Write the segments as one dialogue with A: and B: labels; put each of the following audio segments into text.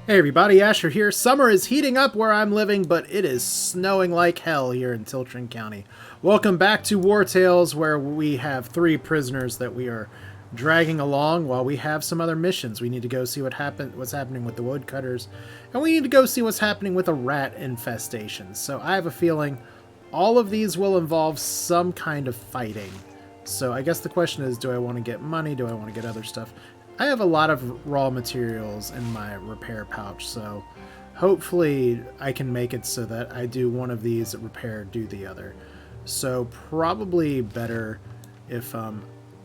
A: Hey everybody, Asher here. Summer is heating up where I'm living, but it is snowing like hell here in Tiltron County. Welcome back to Wartales, where we have 3 prisoners that we are dragging along while we have some other missions. We need to go see what's happening with the woodcutters, and we need to go see what's happening with a rat infestation. So I have a feeling all of these will involve some kind of fighting. So I guess the question is, do I want to get money? Do I want to get other stuff? I have a lot of raw materials in my repair pouch, so hopefully I can make it so that I do one of these repair, do the other. So probably better if,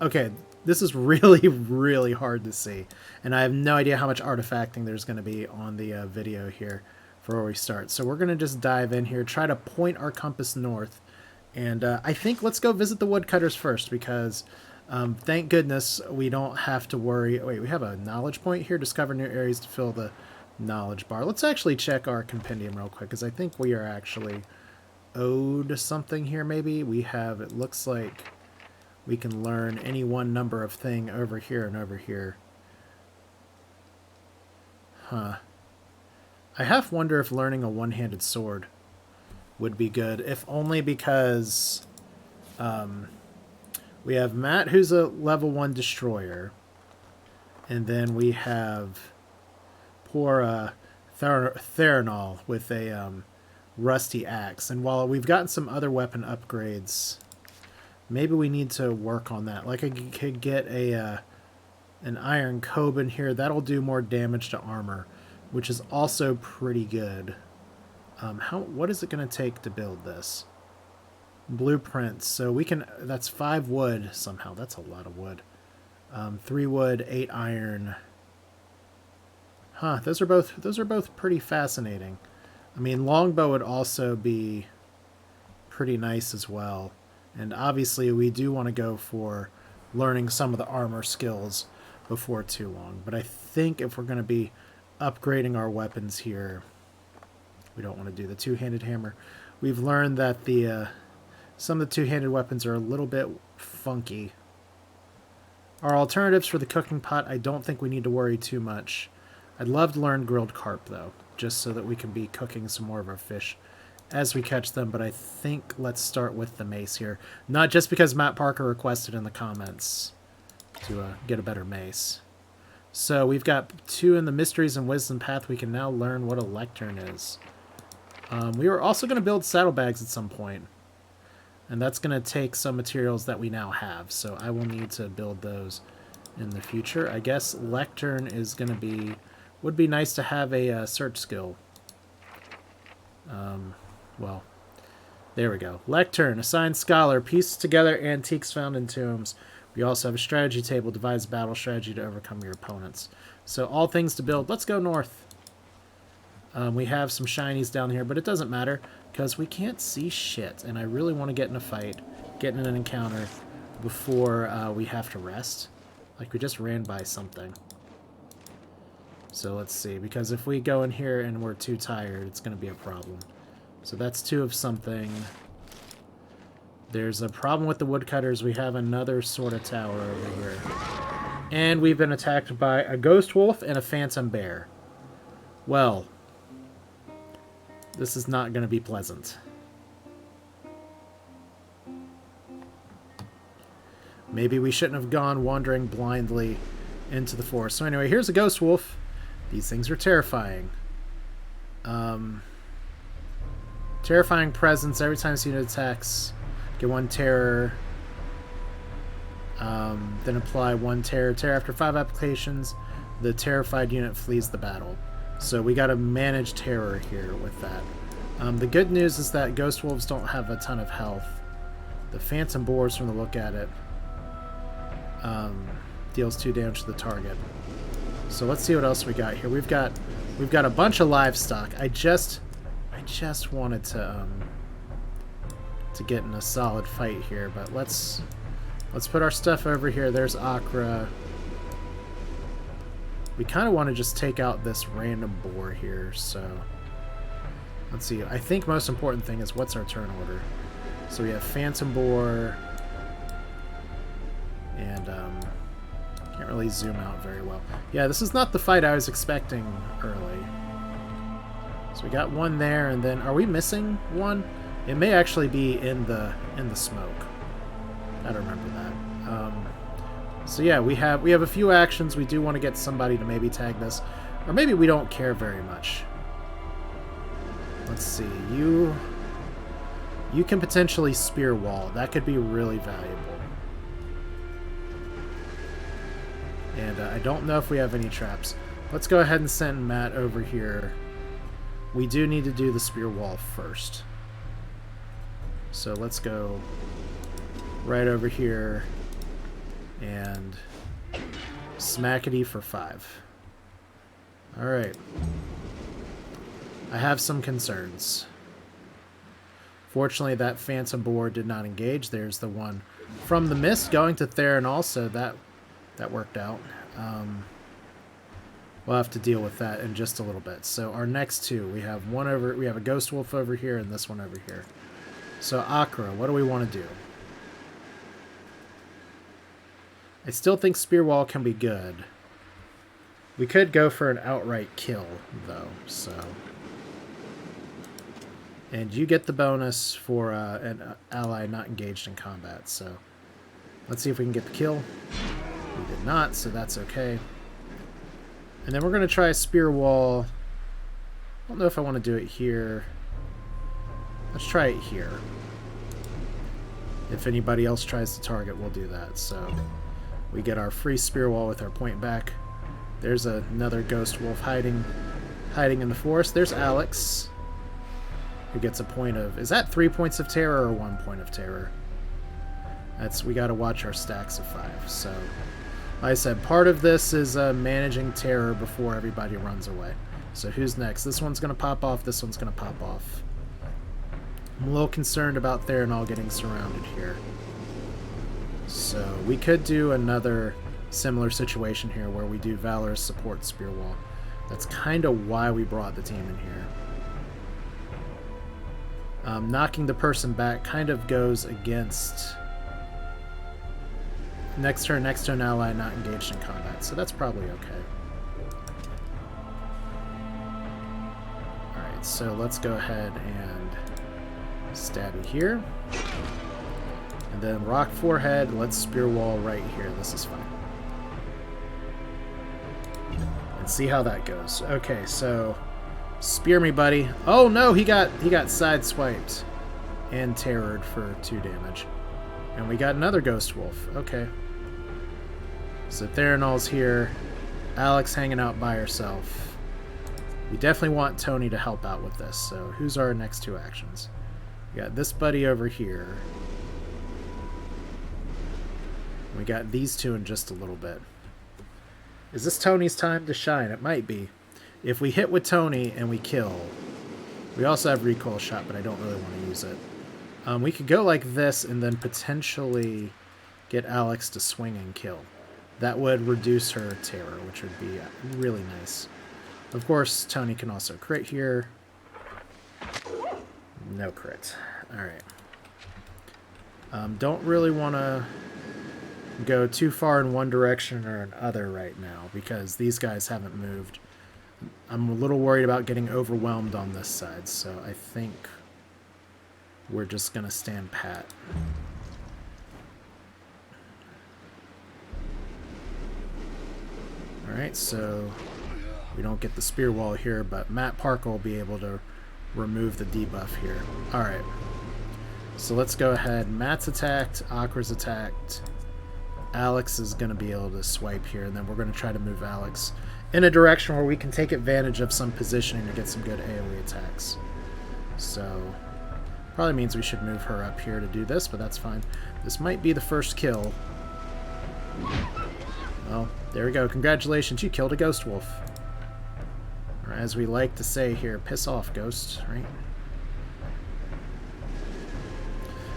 A: okay, this is really, really hard to see, and I have no idea how much artifacting there's going to be on the video here for where we start. So we're going to just dive in here, try to point our compass north, and I think let's go visit the woodcutters first, because thank goodness we don't have to worry. Wait, we have a knowledge point here. Discover new areas to fill the knowledge bar. Let's actually check our compendium real quick, because I think we are actually owed something here. Maybe we have, it looks like we can learn any one number of thing over here and over here. Huh. I half wonder if learning a one-handed sword would be good, if only because we have Matt, who's a level 1 destroyer. And then we have poor Theranol with a rusty axe. And while we've gotten some other weapon upgrades, maybe we need to work on that. Like I could get an iron cobin here. That'll do more damage to armor, which is also pretty good. What is it going to take to build this? Blueprints. So we can, that's 5 wood somehow. That's a lot of wood. 3 wood, 8 iron. Huh, those are both pretty fascinating. I mean, longbow would also be pretty nice as well. And obviously we do want to go for learning some of the armor skills before too long. But I think if we're going to be upgrading our weapons here, we don't want to do the two-handed hammer. We've learned that the some of the two-handed weapons are a little bit funky. Our alternatives for the cooking pot, I don't think we need to worry too much. I'd love to learn grilled carp, though, just so that we can be cooking some more of our fish as we catch them. But I think let's start with the mace here. Not just because Matt Parker requested in the comments to get a better mace. So we've got 2 in the Mysteries and Wisdom path. We can now learn what a lectern is. We were also going to build saddlebags at some point. And that's going to take some materials that we now have, so I will need to build those in the future. I guess lectern is going to be, would be nice to have a search skill. Well, there we go. Lectern, assigned scholar, pieces together antiques found in tombs. We also have a strategy table, devise battle strategy to overcome your opponents. So all things to build. Let's go north. We have some shinies down here, but it doesn't matter because we can't see shit, and I really want to get in a fight, get in an encounter before we have to rest. Like we just ran by something. So let's see, because if we go in here and we're too tired, it's going to be a problem. So that's 2 of something. There's a problem with the woodcutters. We have another sort of tower over here. And we've been attacked by a ghost wolf and a phantom bear. Well, this is not going to be pleasant. Maybe we shouldn't have gone wandering blindly into the forest. So anyway, here's a ghost wolf. These things are terrifying. Terrifying presence. Every time unit attacks, get 1 terror. Then apply 1 terror. Terror after 5 applications, the terrified unit flees the battle. So we got to manage terror here with that. The good news is that ghost wolves don't have a ton of health. The phantom boars, from the look at it, deals 2 damage to the target. So let's see what else we got here. We've got a bunch of livestock. I just wanted to get in a solid fight here, but let's put our stuff over here. There's Akra. We kind of want to just take out this random boar here, so let's see. I think most important thing is what's our turn order. So we have phantom boar, and can't really zoom out very well. Yeah, this is not the fight I was expecting early. So we got one there, and then are we missing one? It may actually be in the smoke. I don't remember that. So yeah, we have a few actions. We do want to get somebody to maybe tag this, or maybe we don't care very much. Let's see. You can potentially spear wall. That could be really valuable. And I don't know if we have any traps. Let's go ahead and send Matt over here. We do need to do the spear wall first. So let's go right over here and smackety for 5. Alright. I have some concerns. Fortunately, that phantom board did not engage. There's the one from the mist going to Theron also. That worked out. We'll have to deal with that in just a little bit. So our next two, we have a ghost wolf over here and this one over here. So Akra, what do we want to do? I still think spear wall can be good. We could go for an outright kill though, so. And you get the bonus for an ally not engaged in combat, so let's see if we can get the kill. We did not, so that's okay. And then we're going to try a spear wall. I don't know if I want to do it here. Let's try it here. If anybody else tries to target, we'll do that. So we get our free spear wall with our point back. There's another ghost wolf hiding in the forest. There's Alex, who gets a point of... Is that 3 points of terror or 1 point of terror? We got to watch our stacks of 5. So, like I said, part of this is managing terror before everybody runs away. So who's next? This one's going to pop off. This one's going to pop off. I'm a little concerned about Theron getting surrounded here. So we could do another similar situation here where we do Valorous support spear wall. That's kind of why we brought the team in here. Knocking the person back kind of goes against next turn to an ally not engaged in combat, so that's probably okay. Alright, so let's go ahead and stab you here. And then rock forehead, let's spear wall right here. This is fine. And see how that goes. Okay, so spear me, buddy. Oh no, he got sideswiped and terrored for 2 damage. And we got another ghost wolf. Okay. So Theronol's here. Alex hanging out by herself. We definitely want Tony to help out with this. So who's our next 2 actions? We got this buddy over here. We got these 2 in just a little bit. Is this Tony's time to shine? It might be. If we hit with Tony and we kill, we also have recoil shot, but I don't really want to use it. We could go like this and then potentially get Alex to swing and kill. That would reduce her terror, which would be really nice. Of course, Tony can also crit here. No crit. Alright. Don't really want to go too far in one direction or another right now because these guys haven't moved. I'm a little worried about getting overwhelmed on this side, so I think we're just going to stand pat. Alright, so we don't get the spear wall here, but Matt Parker will be able to remove the debuff here. Alright, so let's go ahead. Matt's attacked, Akra's attacked. Alex is going to be able to swipe here, and then we're going to try to move Alex in a direction where we can take advantage of some positioning to get some good AoE attacks. So, probably means we should move her up here to do this, but that's fine. This might be the first kill. Well, there we go. Congratulations, you killed a ghost wolf. Or as we like to say here, piss off, ghosts, right?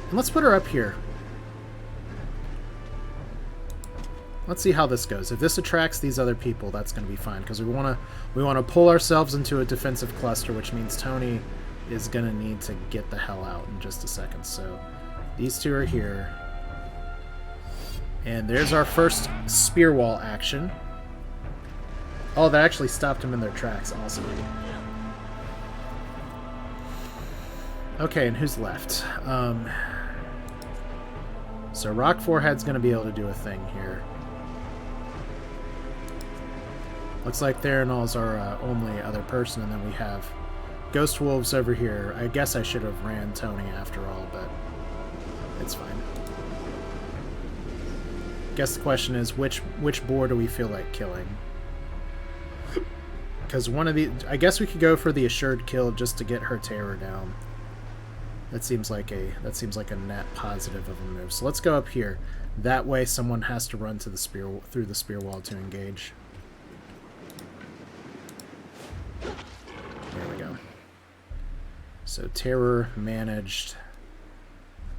A: And let's put her up here. Let's see how this goes. If this attracts these other people, that's going to be fine, because we want to pull ourselves into a defensive cluster, which means Tony is going to need to get the hell out in just a second. So these 2 are here. And there's our first spear wall action. Oh, that actually stopped them in their tracks. Awesome. Okay, and who's left? So Rock Forehead's going to be able to do a thing here. Looks like Theranol's our only other person, and then we have Ghost Wolves over here. I guess I should have ran Tony after all, but it's fine. Guess the question is, which boar do we feel like killing? Because one of the... I guess we could go for the assured kill just to get her terror down. That seems like a net positive of a move. So let's go up here. That way someone has to run to the through the spear wall to engage. There we go. So terror managed.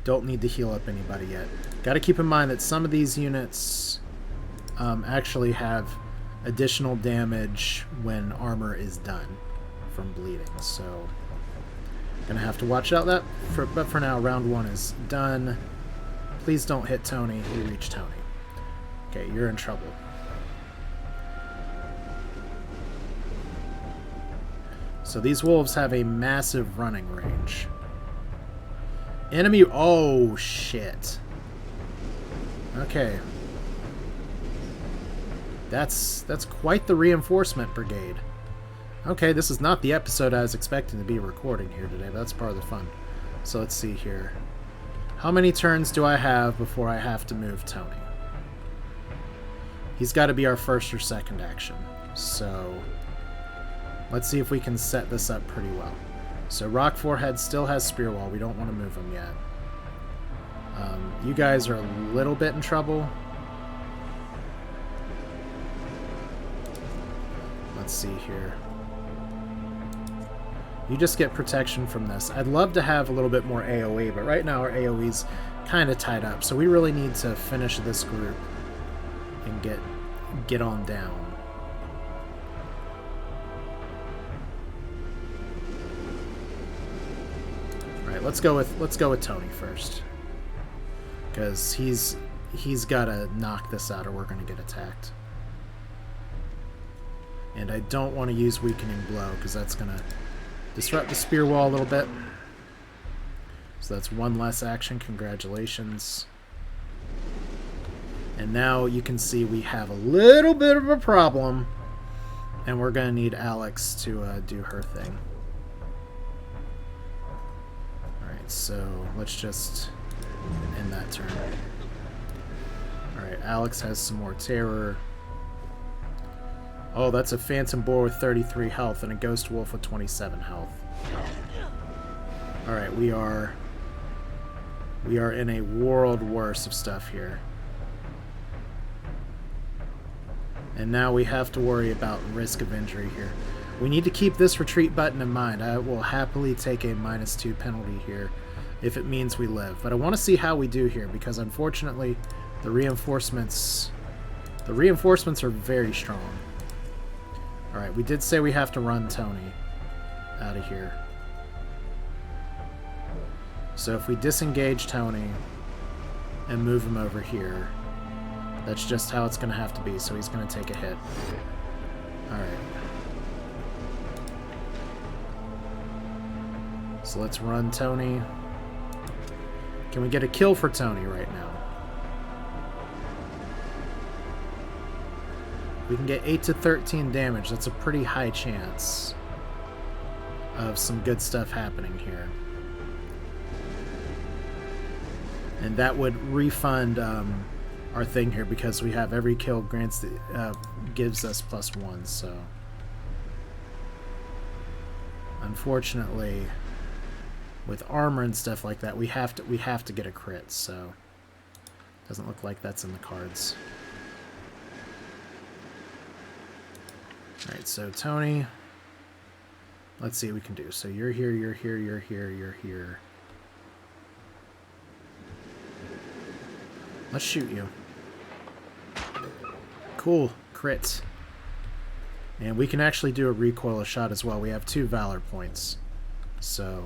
A: Don't need to heal up anybody yet. Got to keep in mind that some of these units actually have additional damage when armor is done from bleeding. So gonna have to watch out that. But for now, round 1 is done. Please don't hit Tony. We reach Tony. Okay, you're in trouble. So these wolves have a massive running range. Enemy... Oh, shit. Okay. That's quite the reinforcement brigade. Okay, this is not the episode I was expecting to be recording here today, but that's part of the fun. So let's see here. How many turns do I have before I have to move Tony? He's got to be our first or second action. So let's see if we can set this up pretty well. So Rock Forehead still has Spear Wall. We don't want to move him yet. You guys are a little bit in trouble. Let's see here. You just get protection from this. I'd love to have a little bit more AoE, but right now our AoE's kind of tied up. So we really need to finish this group and get on down. All right, let's go with Tony first, because he's got to knock this out, or we're going to get attacked. And I don't want to use Weakening Blow, because that's going to disrupt the spear wall a little bit. So that's one less action. Congratulations. And now you can see we have a little bit of a problem, and we're going to need Alex to do her thing. Alright, so let's just end that turn. Alright, Alex has some more terror. Oh, that's a Phantom Boar with 33 health and a Ghost Wolf with 27 health. Alright, we are in a world worse of stuff here. And now we have to worry about risk of injury here. We need to keep this retreat button in mind. I will happily take a -2 penalty here if it means we live. But I want to see how we do here, because unfortunately the reinforcements are very strong. Alright, we did say we have to run Tony out of here. So if we disengage Tony and move him over here, that's just how it's going to have to be. So he's going to take a hit. Alright. So let's run Tony. Can we get a kill for Tony right now? We can get 8 to 13 damage. That's a pretty high chance of some good stuff happening here. And that would refund our thing here, because we have every kill grants gives us +1. So unfortunately, with armor and stuff like that, we have to get a crit. So doesn't look like that's in the cards. Alright, so Tony, let's see what we can do. So you're here, you're here, you're here, you're here. Let's shoot you. Cool, crit. And we can actually do a recoil shot as well. We have 2 Valor points. So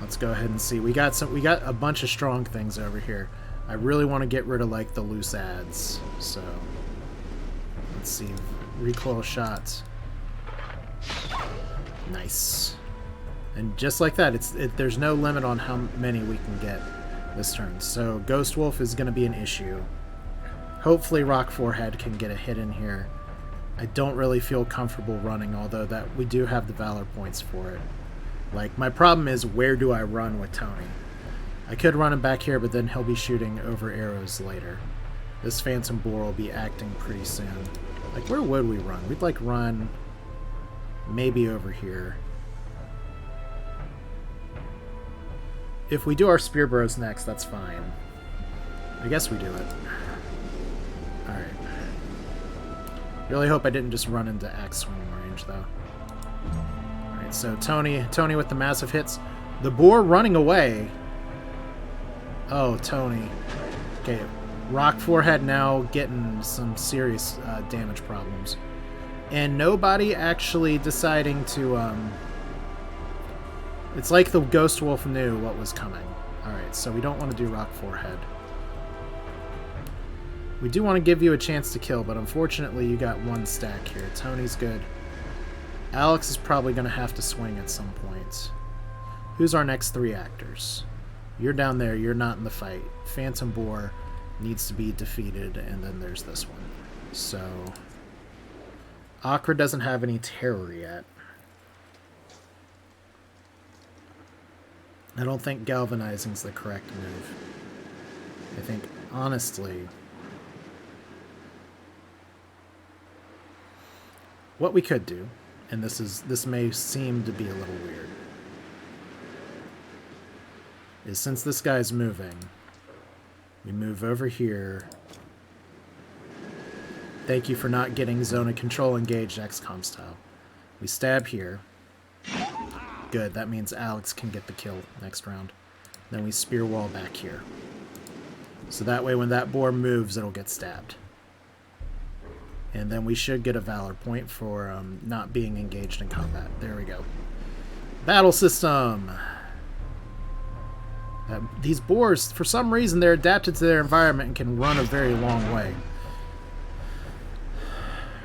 A: let's go ahead and see. We got a bunch of strong things over here. I really want to get rid of like the loose adds. So let's see. Recoil shot. Nice. And just like that, there's no limit on how many we can get this turn. So Ghost Wolf is going to be an issue. Hopefully Rock Forehead can get a hit in here. I don't really feel comfortable running, although that we do have the Valor points for it. Like, my problem is, where do I run with Tony? I could run him back here, but then he'll be shooting over arrows later. This Phantom Boar will be acting pretty soon. Like, where would we run? We'd, like, run maybe over here. If we do our Spear Bros next, that's fine. I guess we do it. Alright. Really hope I didn't just run into axe swinging range, though. Alright, so Tony with the massive hits. The boar running away. Oh, Tony. Okay, Rock Forehead now getting some serious damage problems. And nobody actually deciding to... It's like the Ghost Wolf knew what was coming. Alright, so we don't want to do Rock Forehead. We do want to give you a chance to kill, but unfortunately you got one stack here. Tony's good. Alex is probably going to have to swing at some point. Who's our next 3 actors? You're down there. You're not in the fight. Phantom Boar needs to be defeated, and then there's this one. So, Akra doesn't have any terror yet. I don't think galvanizing's the correct move. I think, honestly... What we could do, and this may seem to be a little weird, is since this guy's moving, we move over here. Thank you for not getting zone of control engaged XCOM style. We stab here. Good, that means Alex can get the kill next round. Then we spear wall back here. So that way when that boar moves, it'll get stabbed. And then we should get a Valor point for not being engaged in combat. There we go. Battle system! These boars, for some reason, they're adapted to their environment and can run a very long way.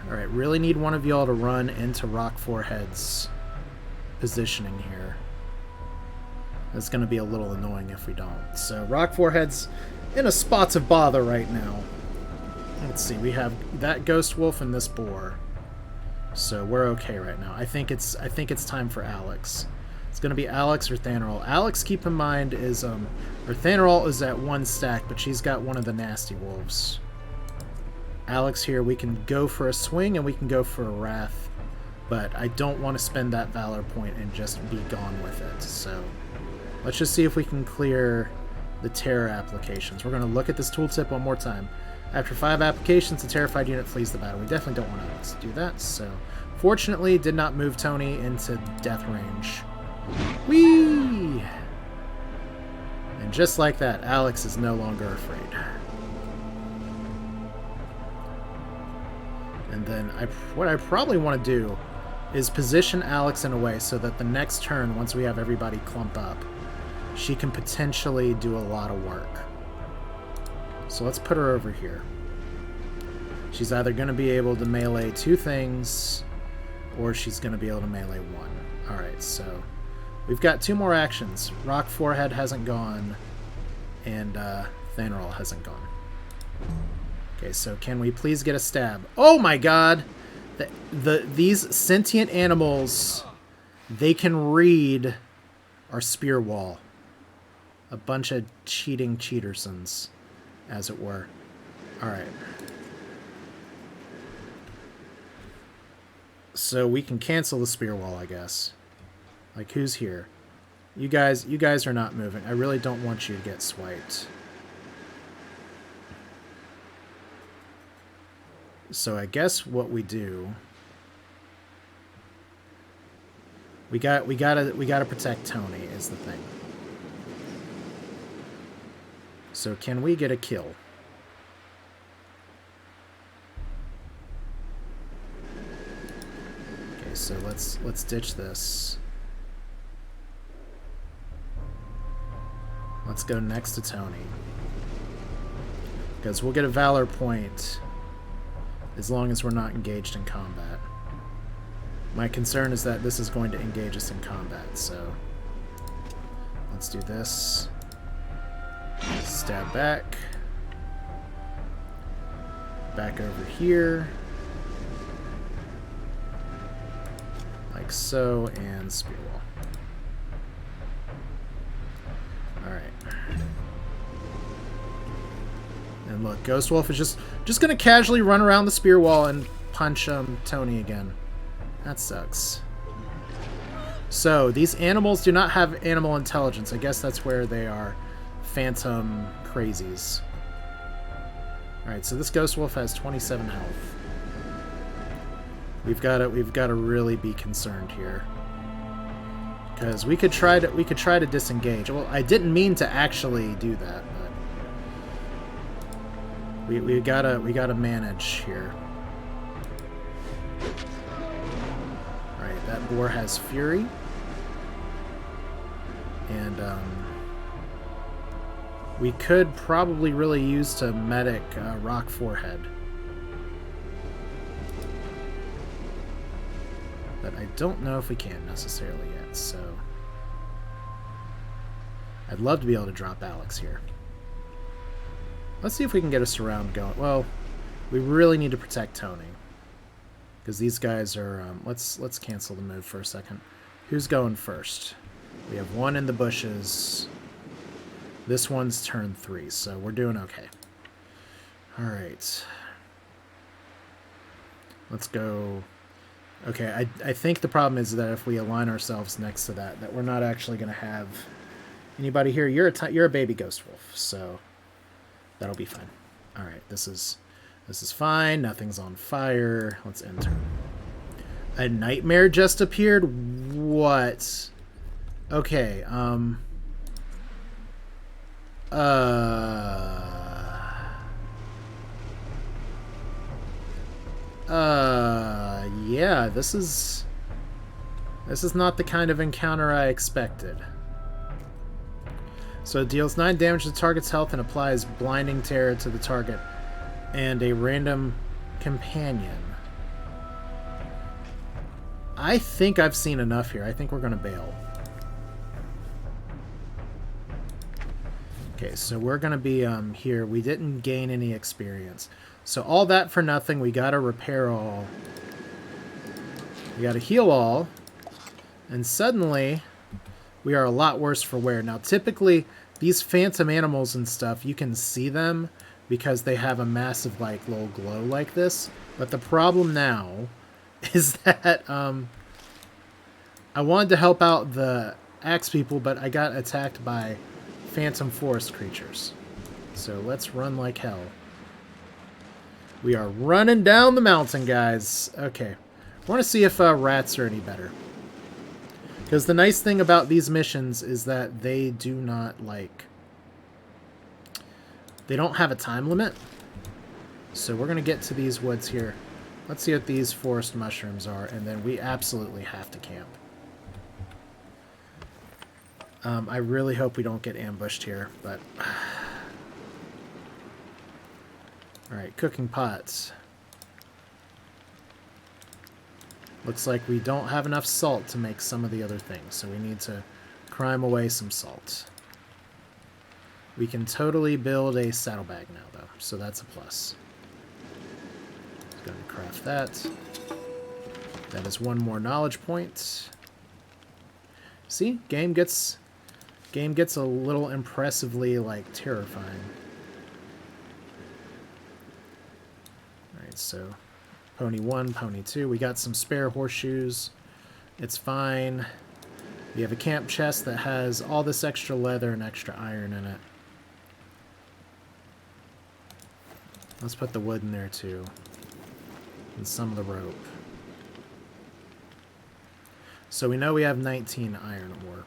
A: Alright, really need one of y'all to run into Rock Forehead's positioning here. That's going to be a little annoying if we don't. So, Rock Forehead's in a spot of bother right now. Let's see, we have that Ghost Wolf and this boar. So we're okay right now. I think it's time for Alex. It's gonna be Alex or Thanarol. Alex, keep in mind, is or Thanarol is at 1 stack, but she's got one of the nasty wolves. Alex here, we can go for a swing and we can go for a wrath, but I don't want to spend that Valor point and just be gone with it. So let's just see if we can clear the terror applications. We're gonna look at this tooltip one more time. After 5 applications, the terrified unit flees the battle. We definitely don't want to do that, so... Fortunately, did not move Tony into death range. Whee! And just like that, Alex is no longer afraid. And then, what I probably want to do is position Alex in a way so that the next turn, once we have everybody clump up, she can potentially do a lot of work. So let's put her over here. She's either going to be able to melee 2 things, or she's going to be able to melee 1. Alright, so we've got 2 more actions. Rock Forehead hasn't gone, and Thanarol hasn't gone. Okay, so can we please get a stab? Oh my god! These sentient animals, they can read our spear wall. A bunch of cheating cheatersons, as it were. Alright. So we can cancel the spear wall, I guess. Like, who's here? You guys are not moving. I really don't want you to get swiped. So I guess what we do... We gotta protect Tony, is the thing. So can we get a kill? Okay, so let's ditch this. Let's go next to Tony. Because we'll get a Valor point as long as we're not engaged in combat. My concern is that this is going to engage us in combat, so let's do this. Stab back. Back over here. Like so, and spear wall. Alright. And look, Ghost Wolf is just gonna casually run around the spear wall and punch Tony again. That sucks. So, these animals do not have animal intelligence. I guess that's where they are phantom crazies. Alright, so this Ghost Wolf has 27 health. We've got to really be concerned here. Because we could try to disengage. Well, I didn't mean to actually do that, but we gotta manage here. Alright, that boar has fury. And we could probably really use to medic Rock Forehead. But I don't know if we can necessarily yet, so I'd love to be able to drop Alex here. Let's see if we can get a surround going. Well, we really need to protect Tony. Because these guys are... let's cancel the move for a second. Who's going first? We have one in the bushes. This one's turn 3, so we're doing okay. Alright. Let's go... Okay, I think the problem is that if we align ourselves next to that we're not actually going to have anybody here. You're a baby Ghost Wolf, so that'll be fine. Alright, this is fine. Nothing's on fire. Let's enter. A nightmare just appeared? What? Okay, yeah, this is not the kind of encounter I expected. So it deals 9 damage to the target's health and applies blinding terror to the target and a random companion. I think I've seen enough here. I think we're gonna bail. Okay, so we're gonna be here. We didn't gain any experience. So all that for nothing. We gotta repair all. We gotta heal all. And suddenly, we are a lot worse for wear. Now, typically, these phantom animals and stuff, you can see them because they have a massive, like, little glow like this. But the problem now is that I wanted to help out the axe people, but I got attacked by phantom forest creatures. So let's run like hell. We are running down the mountain, guys. Okay. I want to see if rats are any better. Because the nice thing about these missions is that they do not, like... They don't have a time limit. So we're going to get to these woods here. Let's see what these forest mushrooms are, and then we absolutely have to camp. I really hope we don't get ambushed here, but... Alright, cooking pots. Looks like we don't have enough salt to make some of the other things, so we need to crime away some salt. We can totally build a saddlebag now, though, so that's a plus. Going to craft that. That is one more knowledge point. See? Game gets a little impressively, like, terrifying. Alright, so Pony 1, Pony 2. We got some spare horseshoes. It's fine. We have a camp chest that has all this extra leather and extra iron in it. Let's put the wood in there, too. And some of the rope. So we know we have 19 iron ore.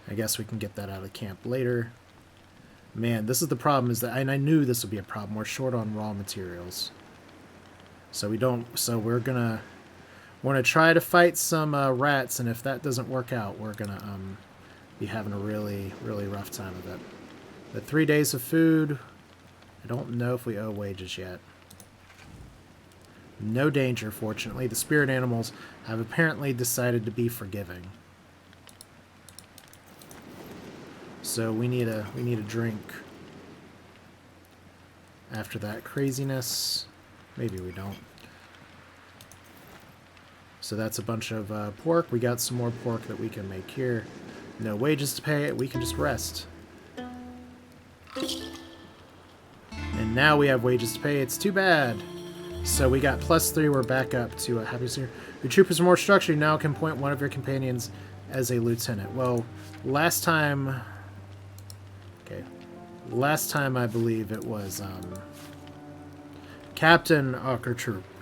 A: I guess we can get that out of camp later. Man, this is the problem, is that, and I knew this would be a problem. We're short on raw materials. So we're gonna try to fight some rats, and if that doesn't work out, we're gonna be having a really, really rough time of it. But 3 days of food, I don't know if we owe wages yet. No danger, fortunately. The spirit animals have apparently decided to be forgiving. So we need a drink after that craziness. Maybe we don't. So that's a bunch of pork. We got some more pork that we can make here. No wages to pay. We can just rest. And now we have wages to pay. It's too bad. So we got +3. We're back up to happiness here. Your troopers are more structured. You now can appoint one of your companions as a lieutenant. Well, last time... Okay. Last time I believe it was Captain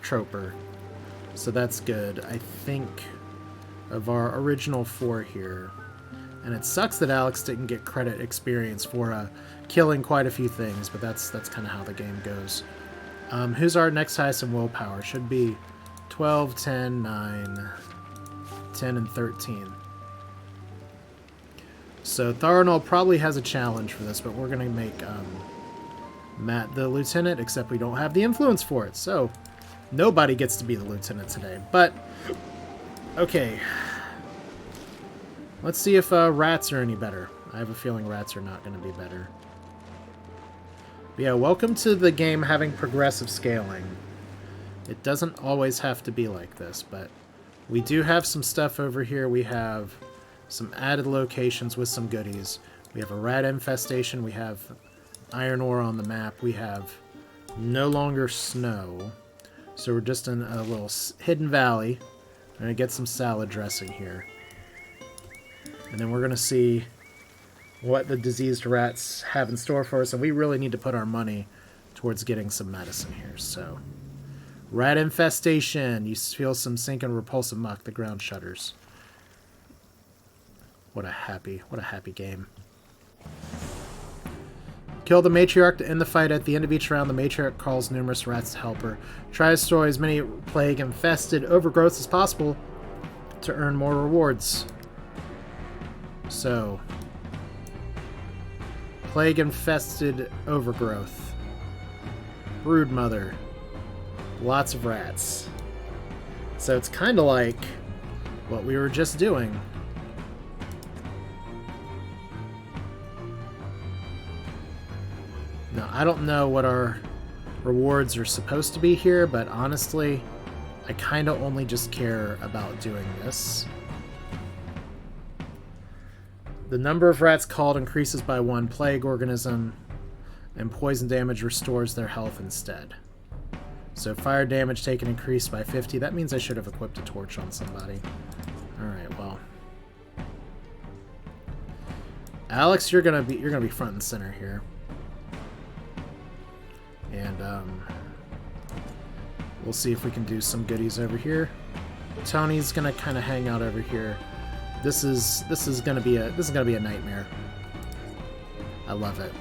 A: Trooper. So that's good. I think of our original 4 here. And it sucks that Alex didn't get credit experience for killing quite a few things, but that's kind of how the game goes. Who's our next highest in willpower? Should be 12, 10, 9, 10, and 13. So Tharanol probably has a challenge for this, but we're going to make Matt the lieutenant, except we don't have the influence for it. So nobody gets to be the lieutenant today. But, okay. Let's see if rats are any better. I have a feeling rats are not going to be better. But yeah, welcome to the game having progressive scaling. It doesn't always have to be like this, but we do have some stuff over here. We have some added locations with some goodies. We have a rat infestation. We have iron ore on the map. We have no longer snow. So we're just in a little hidden valley. We're going to get some salad dressing here. And then we're going to see what the diseased rats have in store for us. And we really need to put our money towards getting some medicine here. So, rat infestation. You feel some sinking repulsive muck. The ground shudders. What a happy game. Kill the matriarch to end the fight. At the end of each round, the matriarch calls numerous rats to help her. Try to destroy as many plague-infested overgrowths as possible to earn more rewards. So, plague-infested overgrowth. Brood mother. Lots of rats. So it's kind of like what we were just doing. Now, I don't know what our rewards are supposed to be here, but honestly, I kind of only just care about doing this. The number of rats called increases by 1 plague organism, and poison damage restores their health instead. So fire damage taken increased by 50. That means I should have equipped a torch on somebody. Alright, well. Alex, you're gonna be front and center here. And we'll see if we can do some goodies over here. Tony's gonna kind of hang out over here. This is gonna be a nightmare. I love it.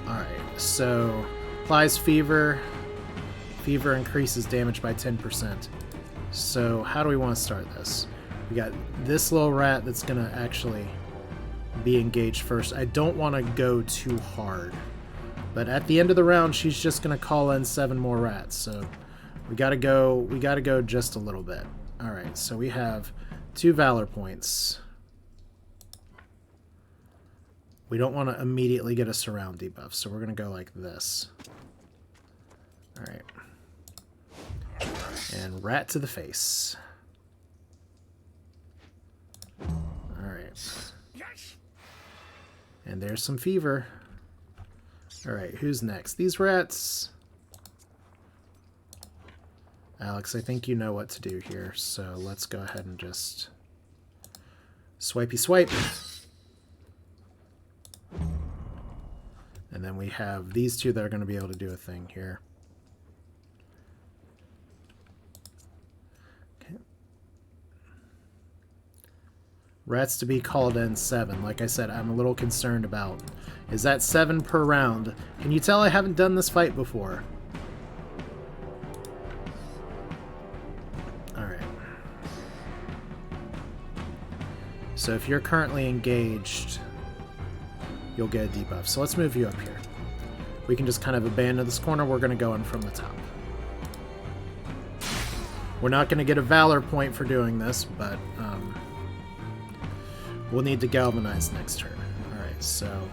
A: All right, so applies fever. Fever increases damage by 10%. So how do we want to start this? We got this little rat that's gonna actually be engaged first. I don't want to go too hard, but at the end of the round, she's just gonna call in 7 more rats. So we gotta go just a little bit. All right, so we have 2 valor points. We don't want to immediately get a surround debuff, so we're going to go like this. All right. And rat to the face. All right. And there's some fever. All right, who's next? These rats. Alex, I think you know what to do here, so let's go ahead and just swipey swipe. And then we have these 2 that are going to be able to do a thing here. Okay. Rats to be called in 7. Like I said, I'm a little concerned about. Is that 7 per round? Can you tell I haven't done this fight before? So if you're currently engaged, you'll get a debuff. So let's move you up here. we can just kind of abandon this corner. We're going to go in from the top. We're not going to get a Valor point for doing this, but we'll need to galvanize next turn. Alright, so...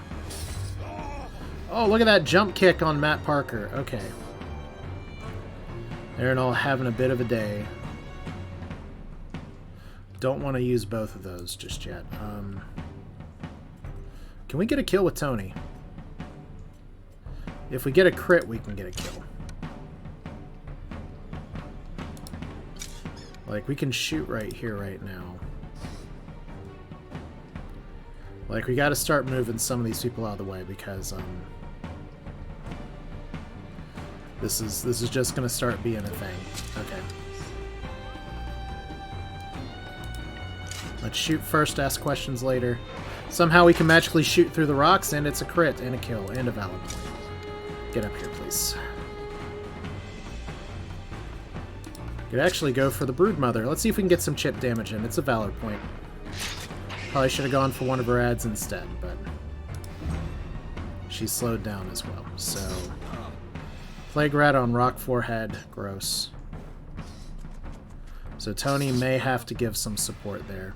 A: Oh, look at that jump kick on Matt Parker. Okay. They're all having a bit of a day. Don't want to use both of those just yet. Can we get a kill with Tony? If we get a crit, we can get a kill. Like, we can shoot right here right now. Like, we gotta start moving some of these people out of the way because, this is just gonna start being a thing. Okay. Let's shoot first, ask questions later. Somehow we can magically shoot through the rocks, and it's a crit, and a kill, and a Valor point. Get up here, please. Could actually go for the Broodmother. Let's see if we can get some chip damage in. It's a Valor point. Probably should have gone for one of her ads instead, but she's slowed down as well. So, Plague Rat on Rock Forehead. Gross. So Tony may have to give some support there.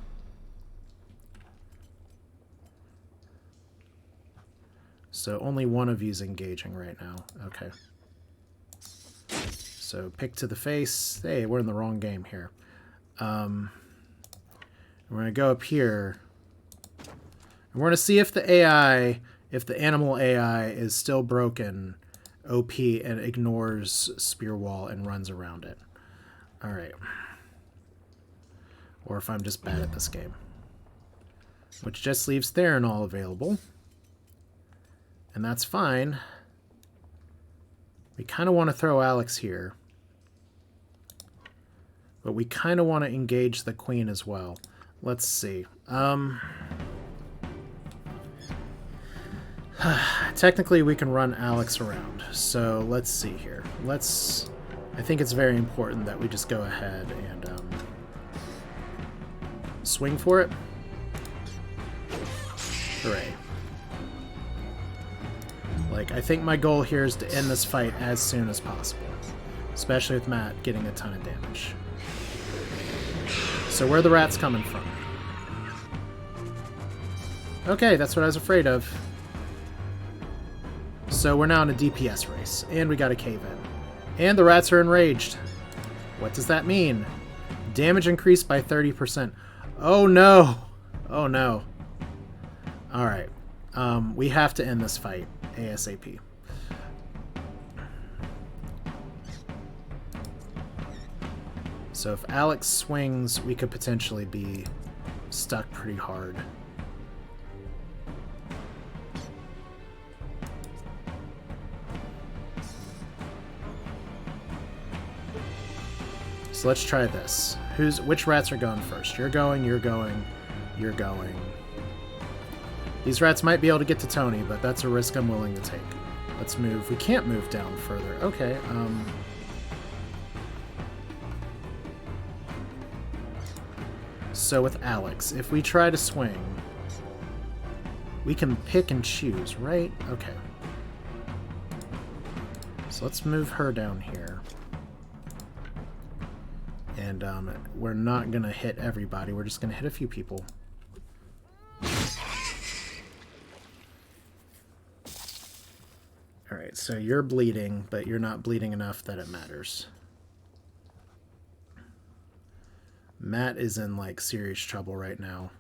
A: So only one of you's engaging right now. Okay. So pick to the face. Hey, we're in the wrong game here. We're going to go up here. And we're going to see if the AI, if the animal AI is still broken, OP, and ignores Spear Wall and runs around it. Alright. Or if I'm just bad at this game. Which just leaves Theranol available. And that's fine. We kind of want to throw Alex here. But we kind of want to engage the Queen as well. Let's see. Technically, we can run Alex around. So let's see here. I think it's very important that we just go ahead and swing for it. Hooray. Like, I think my goal here is to end this fight as soon as possible. Especially with Matt getting a ton of damage. So where are the rats coming from? Okay, that's what I was afraid of. So we're now in a DPS race. And we got a cave in. And the rats are enraged. What does that mean? Damage increased by 30%. Oh no! Oh no. Alright. We have to end this fight ASAP. So if Alex swings, we could potentially be stuck pretty hard. So let's try this. Which rats are going first? You're going, you're going, you're going. These rats might be able to get to Tony, but that's a risk I'm willing to take. Let's move. We can't move down further. Okay, So with Alex, if we try to swing, we can pick and choose, right? Okay. So let's move her down here. And we're not going to hit everybody. We're just going to hit a few people. Alright, so you're bleeding, but you're not bleeding enough that it matters. Matt is in, like, serious trouble right now.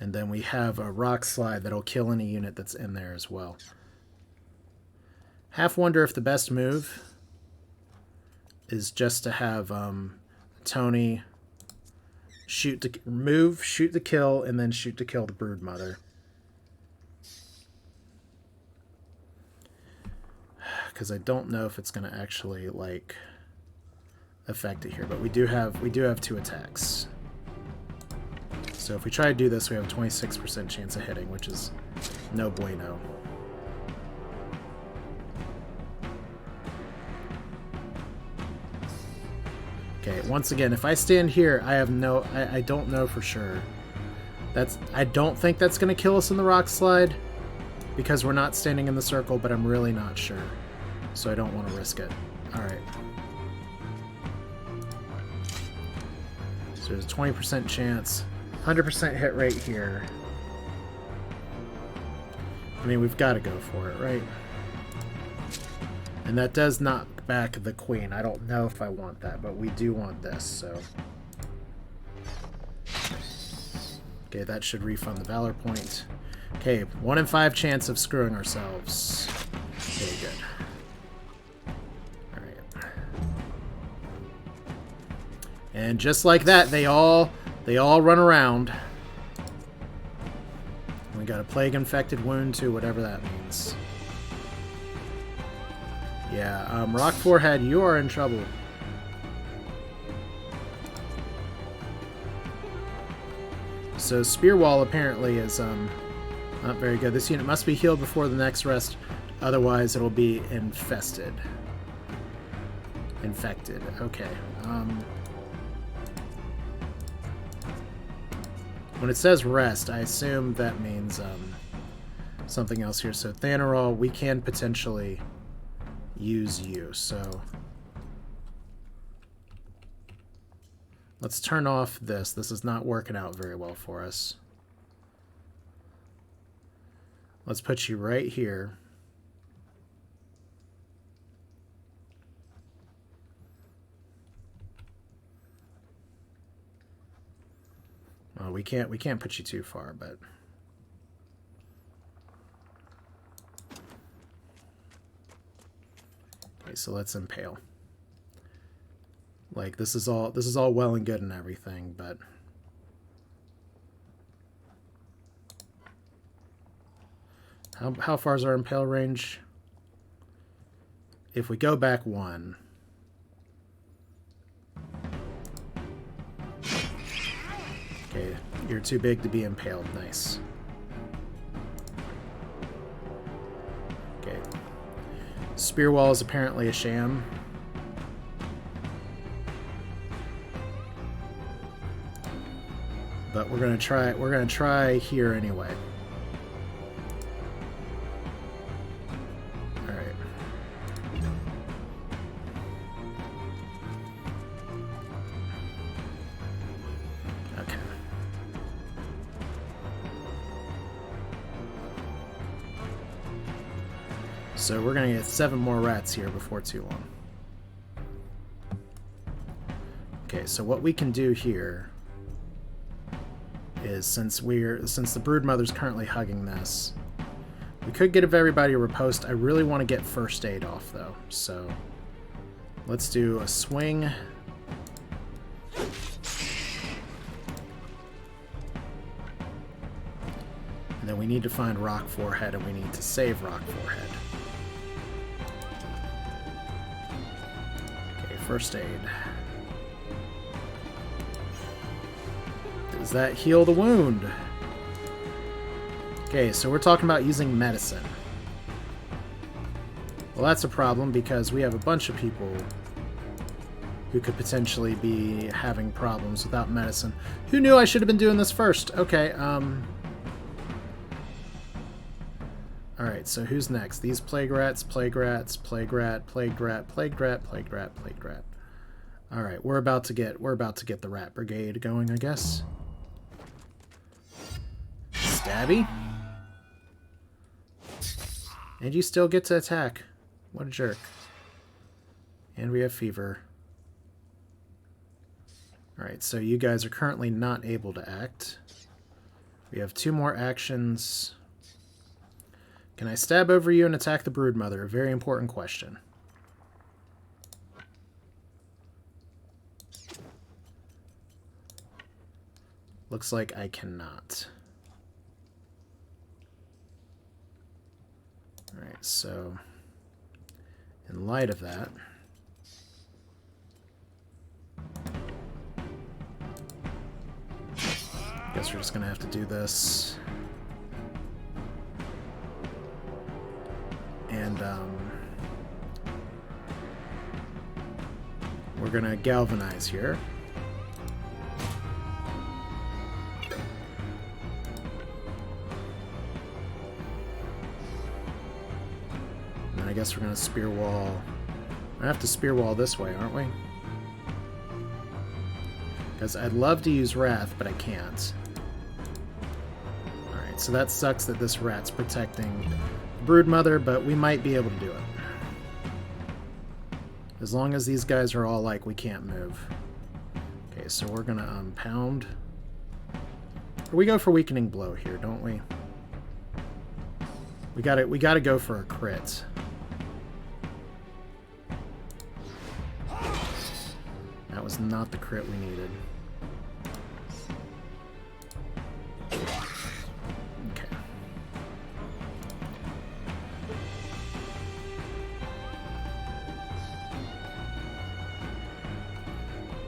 A: And then we have a rock slide that'll kill any unit that's in there as well. Half wonder if the best move is just to have Tony shoot to move, shoot to kill, and then shoot to kill the Broodmother. Because I don't know if it's going to actually like affect it here, but we do have 2 attacks. So if we try to do this, we have a 26% chance of hitting, which is no bueno. Okay, once again, if I stand here, I don't know for sure. I don't think that's going to kill us in the rock slide because we're not standing in the circle, but I'm really not sure. So I don't want to risk it. Alright. So there's a 20% chance. 100% hit rate here. I mean, we've got to go for it, right? And that does knock back the queen. I don't know if I want that, but we do want this, so... Okay, that should refund the Valor point. Okay, 1 in 5 chance of screwing ourselves. Okay, good. Alright. And just like that, they all run around. We got a plague-infected wound too, whatever that means. Yeah, Rock Forehead, you are in trouble. So Spear Wall apparently is not very good. This unit must be healed before the next rest, otherwise it'll be infested. Infected. Okay. When it says rest, I assume that means something else here. So Thanarol, we can potentially use you. So let's turn off this. This is not working out very well for us. Let's put you right here. Well, we can't put you too far, but okay, so let's impale. Like this is all well and good and everything, but how far is our impale range? If we go back 1. Okay, you're too big to be impaled. Nice. Okay. Spear Wall is apparently a sham. But we're gonna try here anyway. Alright. Okay. So we're gonna get 7 more rats here before too long. Okay, so what we can do here is since the Broodmother's currently hugging this, we could get everybody a riposte. I really want to get first aid off though, so let's do a swing. And then we need to find Rock Forehead, and we need to save Rock Forehead. Okay, first aid. Does that heal the wound? Okay, so we're talking about using medicine. Well, that's a problem because we have a bunch of people who could potentially be having problems without medicine. Who knew I should have been doing this first? Okay, alright, so who's next? These plague rats, plague rats, plague rat, plague rat, plague rat, plague rat, plague rat. Alright, we're about to get the rat brigade going, I guess. Stabby? And you still get to attack. What a jerk. And we have fever. Alright, so you guys are currently not able to act. We have 2 more actions. Can I stab over you and attack the Broodmother? A very important question. Looks like I cannot. Alright, so in light of that, guess we're just gonna have to do this. And we're gonna galvanize here. I guess we're going to spear wall. We're going to have to spear wall this way, aren't we? Because I'd love to use Wrath, but I can't. Alright, so that sucks that this rat's protecting Broodmother, but we might be able to do it. As long as these guys are all like, we can't move. Okay, so we're going to pound. Or we go for Weakening Blow here, don't we? We gotta go for a crit. That was not the crit we needed. Okay.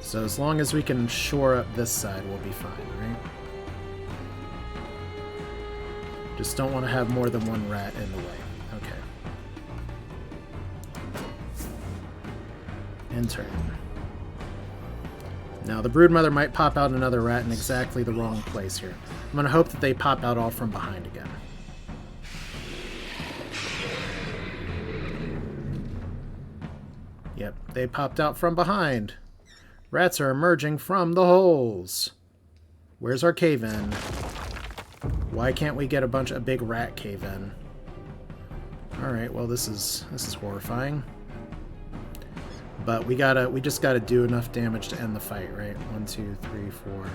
A: So as long as we can shore up this side, we'll be fine, right? Just don't want to have more than one rat in the way. Okay. End turn. Now, the Broodmother might pop out another rat in exactly the wrong place here. I'm going to hope that they pop out all from behind again. Yep, they popped out from behind. Rats are emerging from the holes. Where's our cave-in? Why can't we get a big rat cave-in? Alright, well this is horrifying. But we just gotta do enough damage to end the fight, right? 1, 2, 3, 4.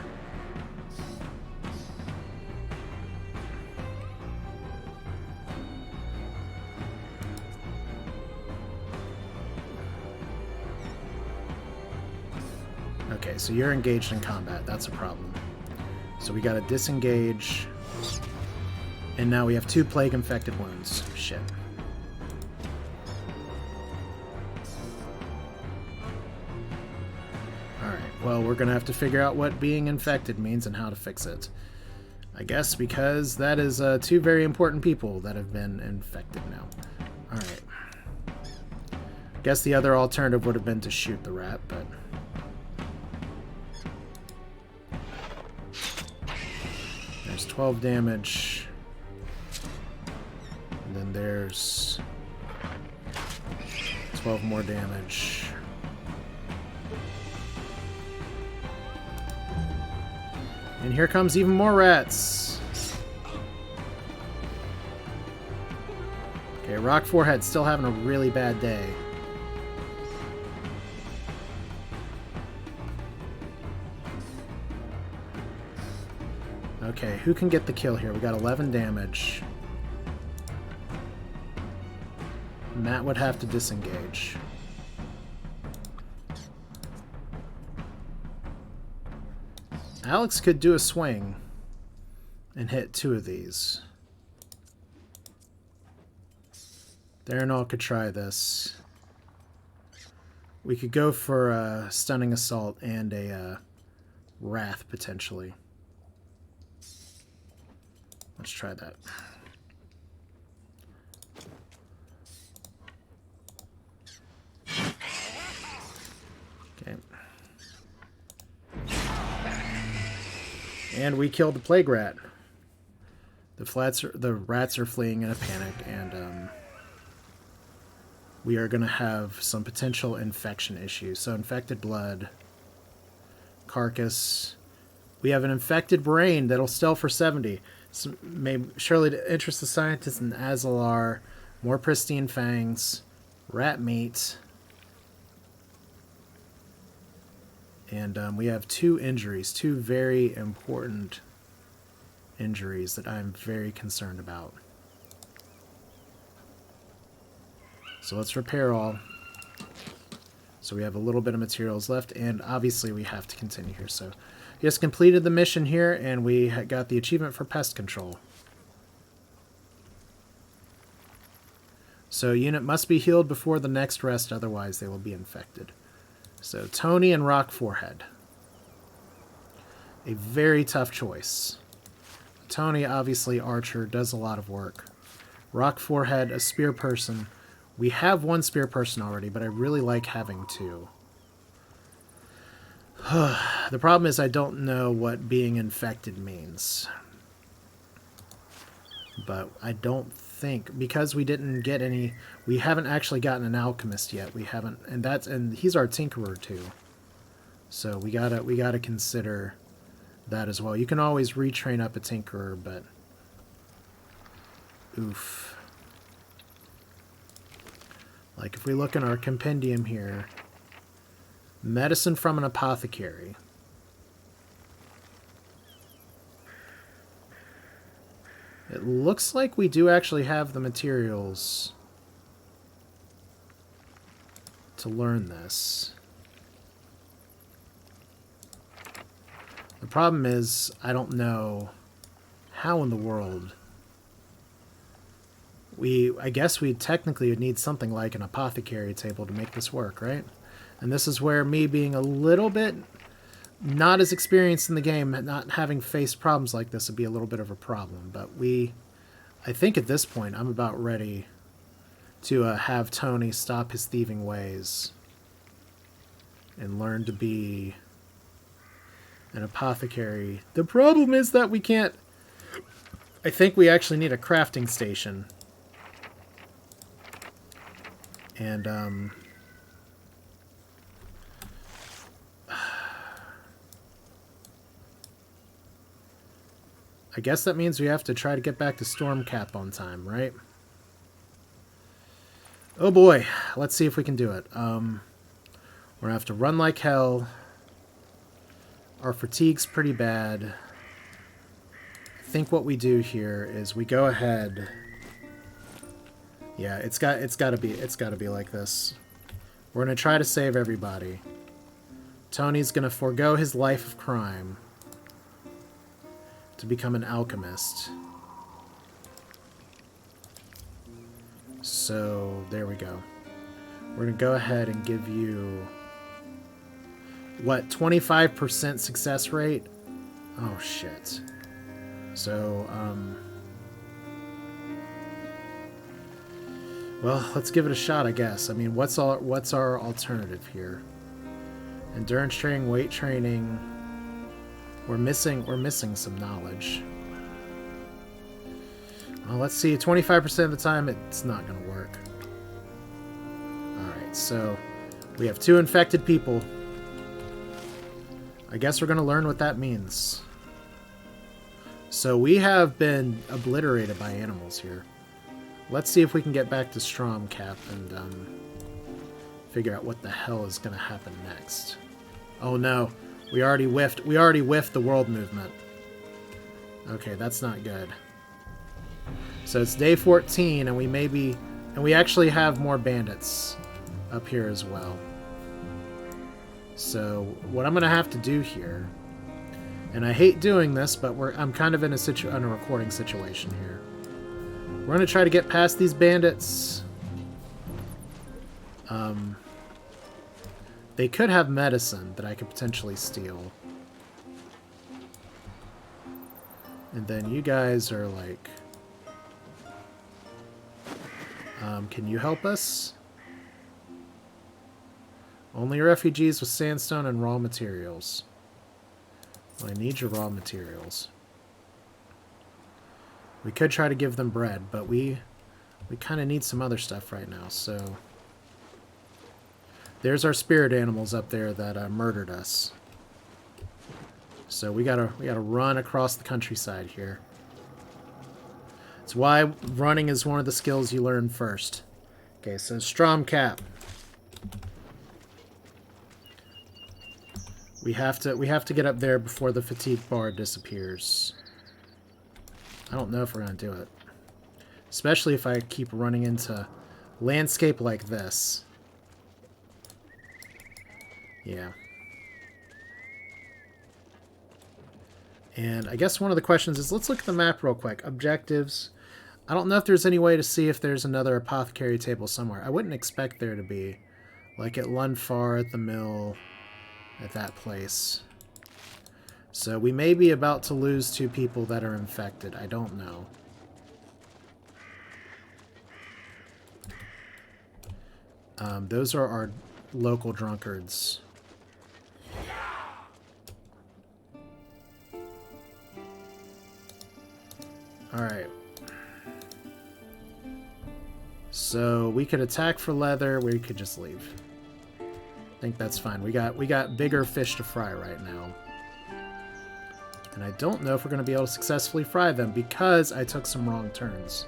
A: Okay, so you're engaged in combat. That's a problem. So we gotta disengage. And now we have 2 plague-infected wounds. Shit. Alright, well, we're gonna have to figure out what being infected means and how to fix it. I guess because that is 2 very important people that have been infected now. Alright. Guess the other alternative would have been to shoot the rat, but... There's 12 damage. And then there's 12 more damage. And here comes even more rats. Okay, Rock Forehead still having a really bad day. Okay, who can get the kill here? We got 11 damage. Matt would have to disengage. Alex could do a swing and hit 2 of these. Theranol could try this. We could go for a Stunning Assault and a Wrath, potentially. Let's try that. Okay. And we killed the plague rat. The rats are fleeing in a panic, and we are going to have some potential infection issues. So infected blood, carcass. We have an infected brain that'll sell for 70. So surely to interest the scientists in Azalar, more pristine fangs, rat meat, and we have 2 injuries, 2 very important injuries that I'm very concerned about. So let's repair all. So we have a little bit of materials left, and obviously we have to continue here. So we just completed the mission here, and we got the achievement for pest control. So unit must be healed before the next rest, otherwise they will be infected. So Tony and Rock Forehead. A very tough choice. Tony, obviously archer, does a lot of work. Rock Forehead, a spear person. We have 1 spear person already, but I really like having 2. The problem is I don't know what being infected means. But I don't think, because we didn't get any, we haven't actually gotten an alchemist yet. We haven't, and he's our tinkerer too. So we gotta consider that as well. You can always retrain up a tinkerer, but oof. Like if we look in our compendium here, medicine from an apothecary. It looks like we do actually have the materials to learn this. The problem is, I don't know how in the world I guess we technically would need something like an apothecary table to make this work, right? And this is where me being a little bit not as experienced in the game, not having faced problems like this would be a little bit of a problem. But I think at this point, I'm about ready to have Tony stop his thieving ways and learn to be an apothecary. The problem is that we can't... I think we actually need a crafting station. And, I guess that means we have to try to get back to Stormcap on time, right? Oh boy, let's see if we can do it. We're gonna have to run like hell. Our fatigue's pretty bad. I think what we do here is we go ahead. Yeah, it's gotta be like this. We're gonna try to save everybody. Tony's gonna forego his life of crime to become an alchemist. So, there we go. We're going to go ahead and give you... What, 25% success rate? Oh, shit. So, well, let's give it a shot, I guess. I mean, what's our alternative here? Endurance training, weight training... We're missing some knowledge. Well, let's see. 25% of the time, it's not going to work. Alright, so we have 2 infected people. I guess we're going to learn what that means. So we have been obliterated by animals here. Let's see if we can get back to Stromcap and figure out what the hell is going to happen next. Oh no. We already whiffed the world movement. Okay, that's not good. So it's day 14, and we actually have more bandits up here as well. So what I'm gonna have to do here, and I hate doing this, but I'm kind of in a recording situation here. We're gonna try to get past these bandits. They could have medicine that I could potentially steal. And then you guys are like... can you help us? Only refugees with sandstone and raw materials. Well, I need your raw materials. We could try to give them bread, but we kind of need some other stuff right now, so... There's our spirit animals up there that murdered us. So we gotta run across the countryside here. That's why running is one of the skills you learn first. Okay, so Stromcap. We have to get up there before the fatigue bar disappears. I don't know if we're gonna do it. Especially if I keep running into landscape like this. Yeah. And I guess one of the questions is, let's look at the map real quick. Objectives. I don't know if there's any way to see if there's another apothecary table somewhere. I wouldn't expect there to be. Like at Lunfar, at the mill, at that place. So we may be about to lose 2 people that are infected. I don't know. Those are our local drunkards. Alright. So we could attack for leather, we could just leave. I think that's fine. We got bigger fish to fry right now. And I don't know if we're going to be able to successfully fry them because I took some wrong turns.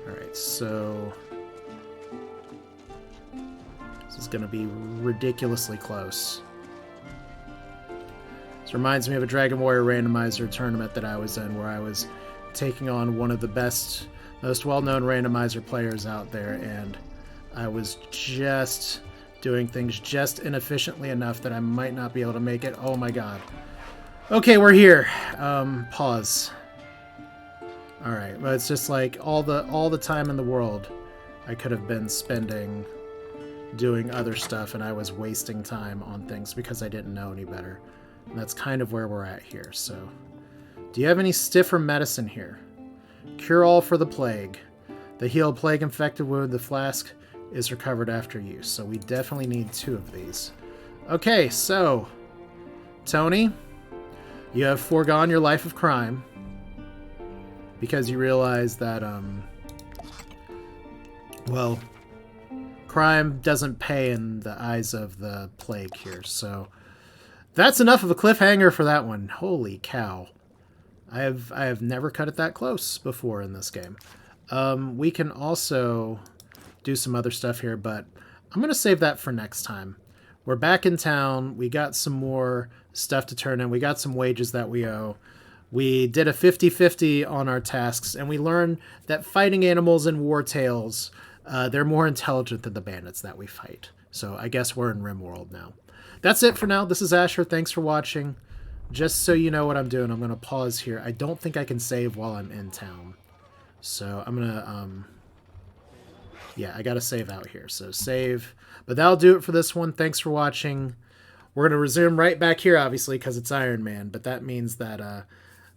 A: Alright, so this is going to be ridiculously close. This reminds me of a Dragon Warrior randomizer tournament that I was in, where I was taking on one of the best, most well-known randomizer players out there, and I was just doing things just inefficiently enough that I might not be able to make it. Oh my god. Okay, we're here. Pause. Alright, but it's just like all the time in the world I could have been spending doing other stuff, and I was wasting time on things because I didn't know any better. And that's kind of where we're at here. So, do you have any stiffer medicine here? Cure all for the plague. The heal plague infected wound. The flask is recovered after use. So we definitely need 2 of these. Okay, so Tony, you have foregone your life of crime because you realize that well, crime doesn't pay in the eyes of the plague here. So that's enough of a cliffhanger for that one. Holy cow. I have never cut it that close before in this game. We can also do some other stuff here, but I'm going to save that for next time. We're back in town. We got some more stuff to turn in. We got some wages that we owe. We did a 50-50 on our tasks, and we learned that fighting animals in Wartales, they're more intelligent than the bandits that we fight. So I guess we're in RimWorld now. That's it for now. This is Asher. Thanks for watching. Just so you know what I'm doing, I'm going to pause here. I don't think I can save while I'm in town. So I'm going to, yeah, I got to save out here. So save. But that'll do it for this one. Thanks for watching. We're going to resume right back here, obviously, because it's Ironman. But that means that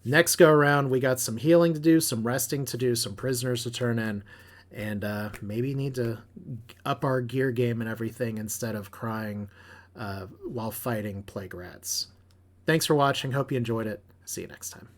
A: next go around, we got some healing to do, some resting to do, some prisoners to turn in. And maybe need to up our gear game and everything instead of crying while fighting plague rats. Thanks for watching. Hope you enjoyed it. See you next time.